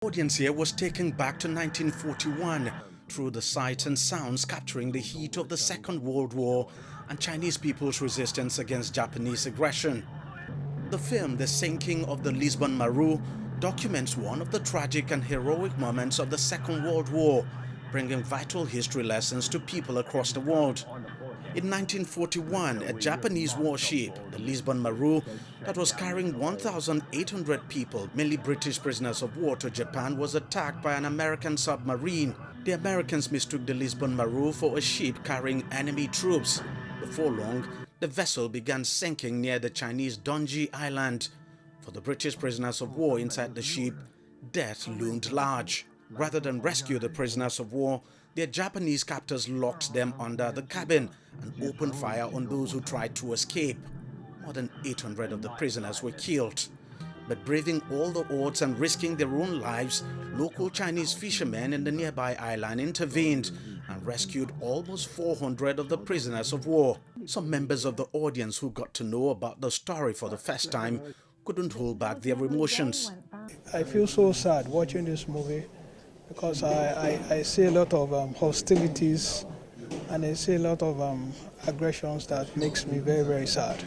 The audience here was taken back to 1941 through the sights and sounds capturing the heat of the Second World War and Chinese people's resistance against Japanese aggression. The film, The Sinking of the Lisbon Maru, documents one of the tragic and heroic moments of the Second World War, bringing vital history lessons to people across the world. In 1941, a Japanese warship, the Lisbon Maru, that was carrying 1,800 people, mainly British prisoners of war, to Japan, was attacked by an American submarine. The Americans mistook the Lisbon Maru for a ship carrying enemy troops. Before long, the vessel began sinking near the Chinese Donji Island. For the British prisoners of war inside the ship, death loomed large. Rather than rescue the prisoners of war, their Japanese captors locked them under the cabin and opened fire on those who tried to escape. More than 800 of the prisoners were killed. But braving all the odds and risking their own lives, local Chinese fishermen in the nearby island intervened and rescued almost 400 of the prisoners of war. Some members of the audience who got to know about the story for the first time couldn't hold back their emotions. I feel so sad watching this movie because I see a lot of hostilities and I see a lot of aggressions that makes me very, very sad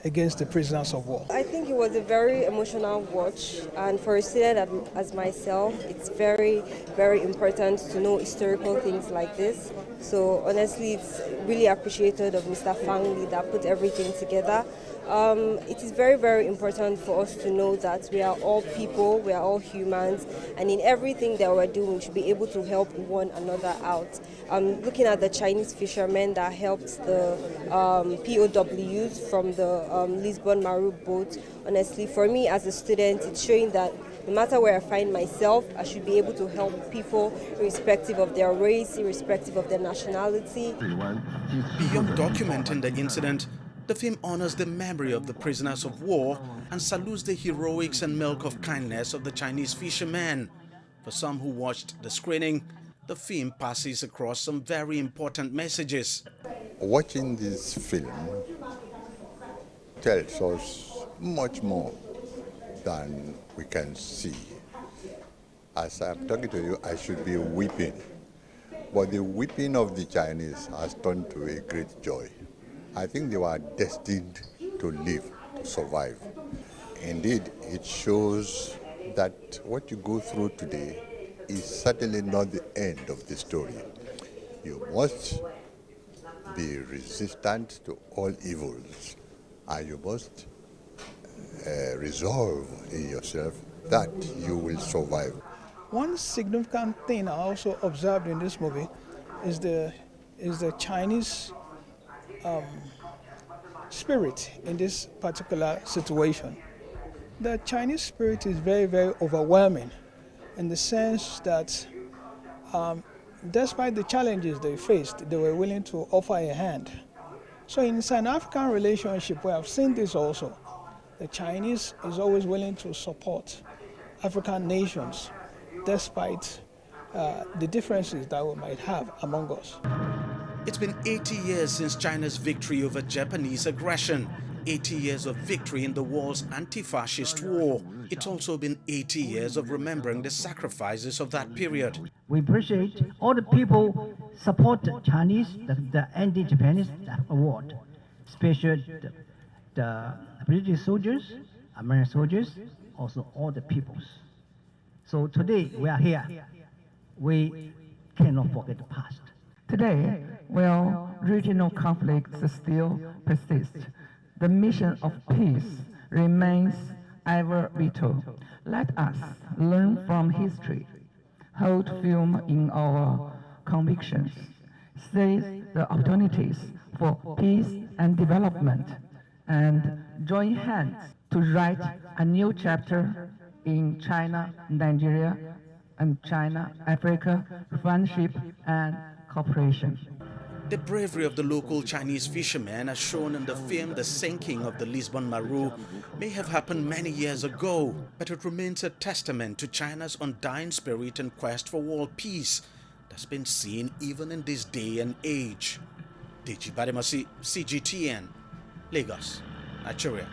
against the prisoners of war. I think it was a very emotional watch, and for a student as myself, it's very, very important to know historical things like this. So honestly, it's really appreciated of Mr. Fang Li that put everything together. It is very, very important for us to know that we are all people, we are all humans, and in everything that we're doing, we should be able to help one another out. Looking at the Chinese fishermen that helped the POWs from the Lisbon Maru boat, honestly, for me as a student, it's showing that no matter where I find myself, I should be able to help people irrespective of their race, irrespective of their nationality. Beyond documenting the incident, the film honors the memory of the prisoners of war and salutes the heroics and milk of kindness of the Chinese fishermen. For some who watched the screening, the film passes across some very important messages. Watching this film tells us much more than we can see. As I'm talking to you, I should be weeping. But the weeping of the Chinese has turned to a great joy. I think they were destined to live, to survive. Indeed, it shows that what you go through today is certainly not the end of the story. You must be resistant to all evils, and you must resolve in yourself that you will survive. One significant thing I also observed in this movie is the Chinese spirit in this particular situation. The Chinese spirit is very, very overwhelming in the sense that despite the challenges they faced, they were willing to offer a hand. So in an African relationship, where I've seen this also, the Chinese is always willing to support African nations despite the differences that we might have among us. It's been 80 years since China's victory over Japanese aggression, 80 years of victory in the world's anti-fascist war. It's also been 80 years of remembering the sacrifices of that period. We appreciate all the people support the Chinese, the anti-Japanese war, especially the British soldiers, American soldiers, also all the peoples. So today we are here. We cannot forget the past. Today, while regional conflicts still persist, the mission of peace remains ever vital. Let us learn from history, hold firm in our convictions, seize the opportunities for peace and development, and join hands to write a new chapter in China, Nigeria, and China-Africa friendship and cooperation. The bravery of the local Chinese fishermen, as shown in the film The Sinking of the Lisbon Maru, may have happened many years ago, but it remains a testament to China's undying spirit and quest for world peace that's been seen even in this day and age. Deji Bademasi, CGTN, Lagos, Nigeria.